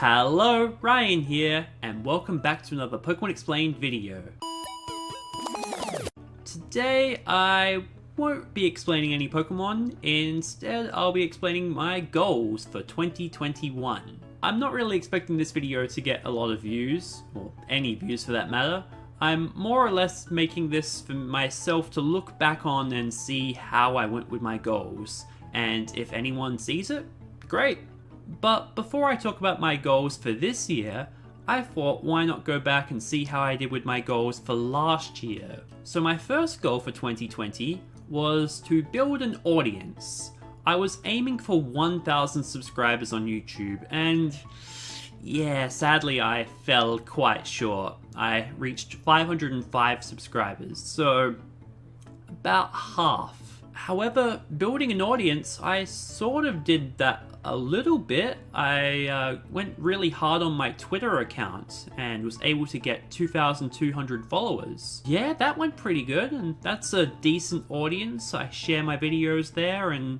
Hello, Ryan here, and welcome back to another Pokemon Explained video. Today, I won't be explaining any Pokemon. Instead, I'll be explaining my goals for 2021. I'm not really expecting this video to get a lot of views, or any views for that matter. I'm more or less making this for myself to look back on and see how I went with my goals. And if anyone sees it, great. But before I talk about my goals for this year, I thought why not go back and see how I did with my goals for last year. So my first goal for 2020 was to build an audience. I was aiming for 1,000 subscribers on YouTube, and yeah, sadly I fell quite short. I reached 505 subscribers, so about half. However, building an audience, I sort of did that a little bit. I went really hard on my Twitter account and was able to get 2,200 followers. Yeah, that went pretty good, and that's a decent audience. I share my videos there and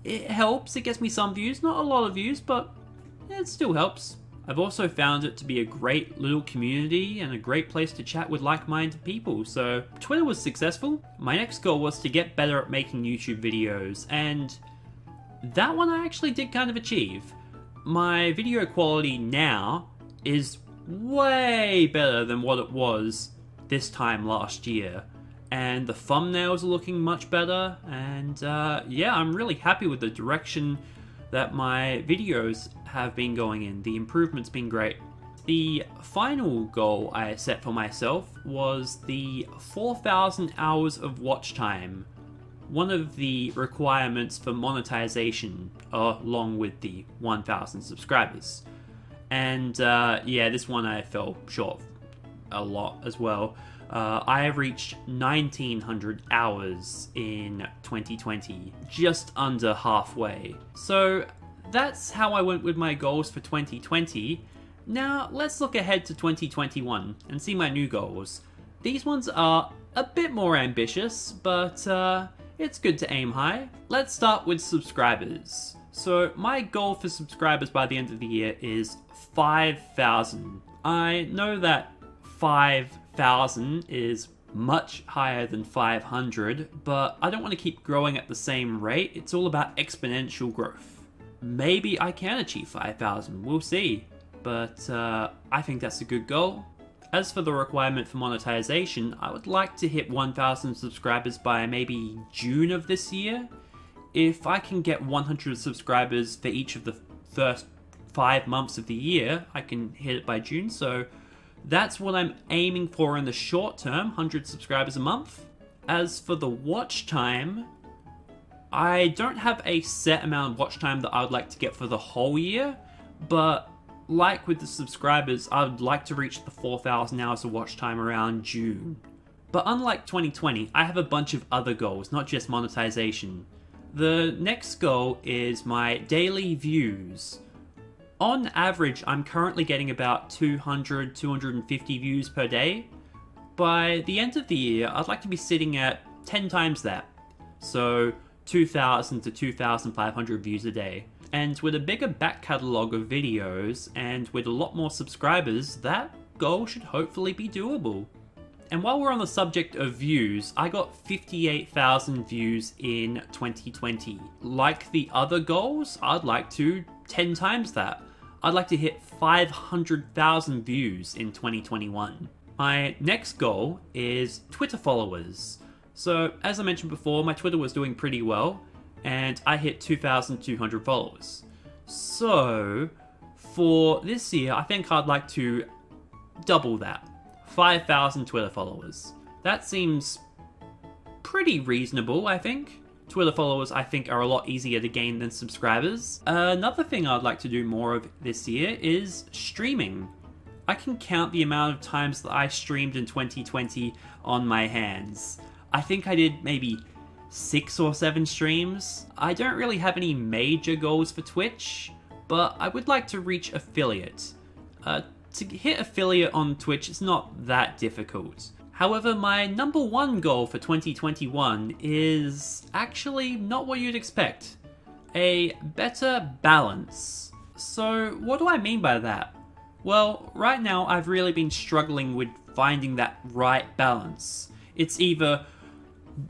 it helps. It gets me some views, not a lot of views, but it still helps. I've also found it to be a great little community and a great place to chat with like-minded people, so Twitter was successful. My next goal was to get better at making YouTube videos, and that one I actually did kind of achieve. My video quality now is way better than what it was this time last year, and the thumbnails are looking much better, and yeah, I'm really happy with the direction that my videos have been going in. The improvement's been great. The final goal I set for myself was the 4,000 hours of watch time. One of the requirements for monetization, along with the 1,000 subscribers. And yeah, this one I fell short a lot as well. I have reached 1,900 hours in 2020, just under halfway. So that's how I went with my goals for 2020. Now let's look ahead to 2021 and see my new goals. These ones are a bit more ambitious, but it's good to aim high. Let's start with subscribers. So my goal for subscribers by the end of the year is 5,000. I know that 5,000 is much higher than 500, but I don't want to keep growing at the same rate. It's all about exponential growth. Maybe I can achieve 5,000, we'll see. But I think that's a good goal. As for the requirement for monetization, I would like to hit 1,000 subscribers by maybe June of this year. If I can get 100 subscribers for each of the first 5 months of the year, I can hit it by June, so that's what I'm aiming for in the short term, 100 subscribers a month. As for the watch time, I don't have a set amount of watch time that I would like to get for the whole year, but like with the subscribers, I would like to reach the 4,000 hours of watch time around June. But unlike 2020, I have a bunch of other goals, not just monetization. The next goal is my daily views. On average, I'm currently getting about 200, 250 views per day. By the end of the year, I'd like to be sitting at 10 times that. So 2,000 to 2,500 views a day. And with a bigger back catalogue of videos and with a lot more subscribers, that goal should hopefully be doable. And while we're on the subject of views, I got 58,000 views in 2020. Like the other goals, I'd like to 10 times that. I'd like to hit 500,000 views in 2021. My next goal is Twitter followers. So as I mentioned before, my Twitter was doing pretty well, and I hit 2,200 followers. So for this year, I think I'd like to double that. 5,000 Twitter followers. That seems pretty reasonable, I think. Twitter followers, I think, are a lot easier to gain than subscribers. Another thing I'd like to do more of this year is streaming. I can count the amount of times that I streamed in 2020 on my hands. I think I did maybe 6 or 7 streams. I don't really have any major goals for Twitch, but I would like to reach affiliate. To hit affiliate on Twitch, it's not that difficult. However, my number one goal for 2021 is actually not what you'd expect. A better balance. So what do I mean by that? Well, right now I've really been struggling with finding that right balance. It's either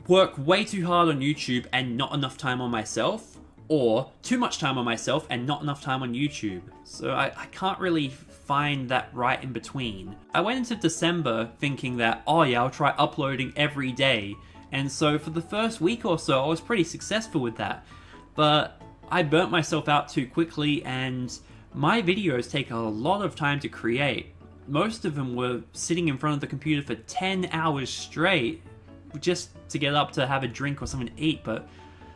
work way too hard on YouTube and not enough time on myself, or too much time on myself and not enough time on YouTube. So I can't really find that right in between. I went into December thinking that, oh yeah, I'll try uploading every day. And so for the first week or so, I was pretty successful with that. But I burnt myself out too quickly, and my videos take a lot of time to create. Most of them were sitting in front of the computer for 10 hours straight just to get up to have a drink or something to eat, but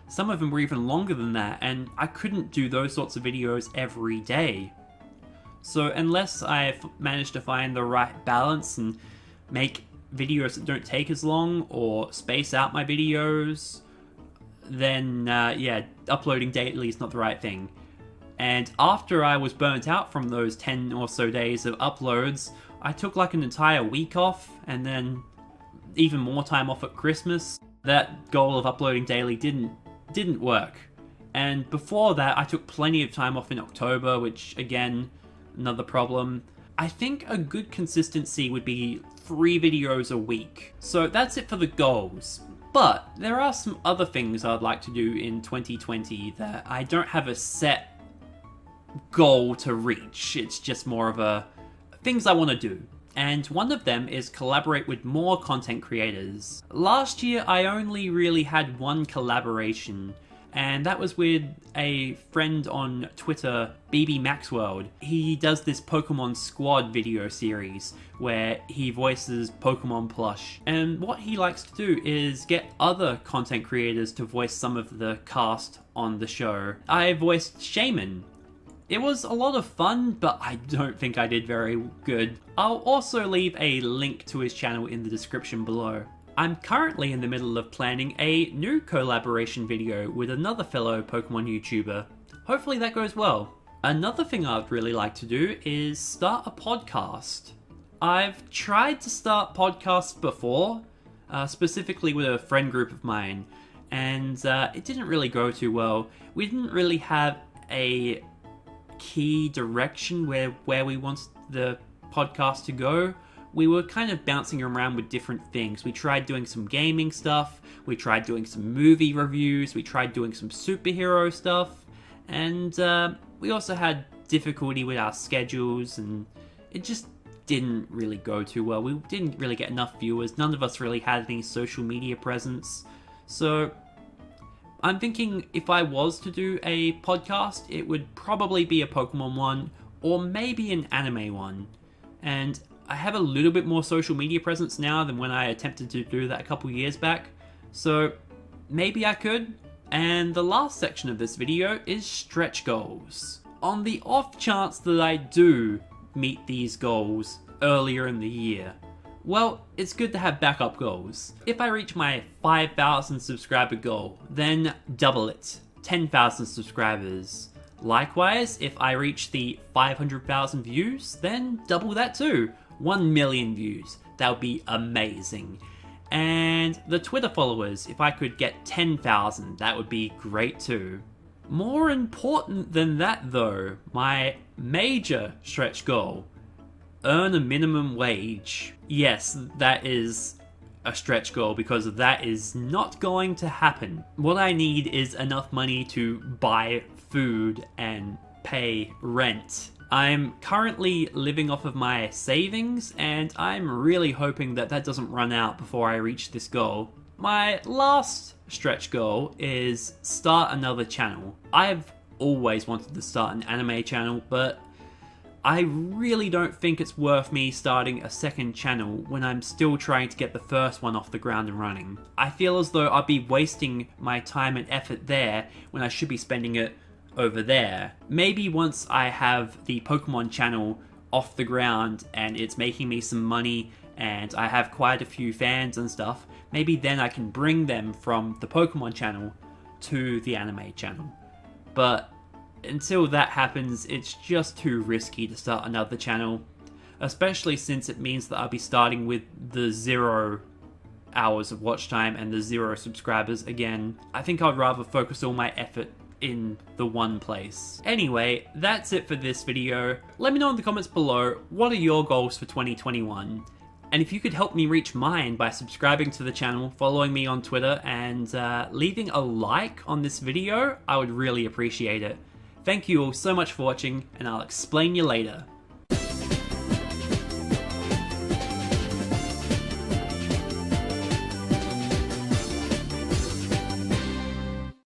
some of them were even longer than that, and I couldn't do those sorts of videos every day. So unless I've managed to find the right balance and make videos that don't take as long or space out my videos, then yeah, uploading daily is not the right thing. And after I was burnt out from those 10 or so days of uploads, I took like an entire week off, and then even more time off at Christmas. That goal of uploading daily didn't work. And before that, I took plenty of time off in October, which again, another problem. I think a good consistency would be 3 videos a week. So that's it for the goals. But there are some other things I'd like to do in 2020 that I don't have a set goal to reach. It's just more of a things I want to do. And one of them is collaborate with more content creators. Last year I only really had one collaboration, and that was with a friend on Twitter, BB Maxworld. He does this Pokemon Squad video series where he voices Pokemon plush. And what he likes to do is get other content creators to voice some of the cast on the show. I voiced Shaman. It was a lot of fun, but I don't think I did very good. I'll also leave a link to his channel in the description below. I'm currently in the middle of planning a new collaboration video with another fellow Pokemon YouTuber. Hopefully that goes well. Another thing I'd really like to do is start a podcast. I've tried to start podcasts before, specifically with a friend group of mine, and it didn't really go too well. We didn't really have a key direction where we want the podcast to go. We were kind of bouncing around with different things. We tried doing some gaming stuff, we tried doing some movie reviews, we tried doing some superhero stuff, and we also had difficulty with our schedules, and it just didn't really go too well. We didn't really get enough viewers. None of us really had any social media presence. So I'm thinking if I was to do a podcast, it would probably be a Pokemon one, or maybe an anime one. And I have a little bit more social media presence now than when I attempted to do that a couple years back, so maybe I could. And the last section of this video is stretch goals. On the off chance that I do meet these goals earlier in the year, well, it's good to have backup goals. If I reach my 5,000 subscriber goal, then double it, 10,000 subscribers. Likewise, if I reach the 500,000 views, then double that too, 1 million views. That would be amazing. And the Twitter followers, if I could get 10,000, that would be great too. More important than that though, my major stretch goal, earn a minimum wage. Yes, that is a stretch goal because that is not going to happen. What I need is enough money to buy food and pay rent. I'm currently living off of my savings, and I'm really hoping that that doesn't run out before I reach this goal. My last stretch goal is start another channel. I've always wanted to start an anime channel, but I really don't think it's worth me starting a second channel when I'm still trying to get the first one off the ground and running. I feel as though I'd be wasting my time and effort there when I should be spending it over there. Maybe once I have the Pokemon channel off the ground and it's making me some money and I have quite a few fans and stuff, maybe then I can bring them from the Pokemon channel to the anime channel. But until that happens, it's just too risky to start another channel, especially since it means that I'll be starting with the 0 hours of watch time and the 0 subscribers again. I think I'd rather focus all my effort in the one place. Anyway, that's it for this video. Let me know in the comments below, what are your goals for 2021? And if you could help me reach mine by subscribing to the channel, following me on Twitter, and leaving a like on this video, I would really appreciate it. Thank you all so much for watching, and I'll explain you later.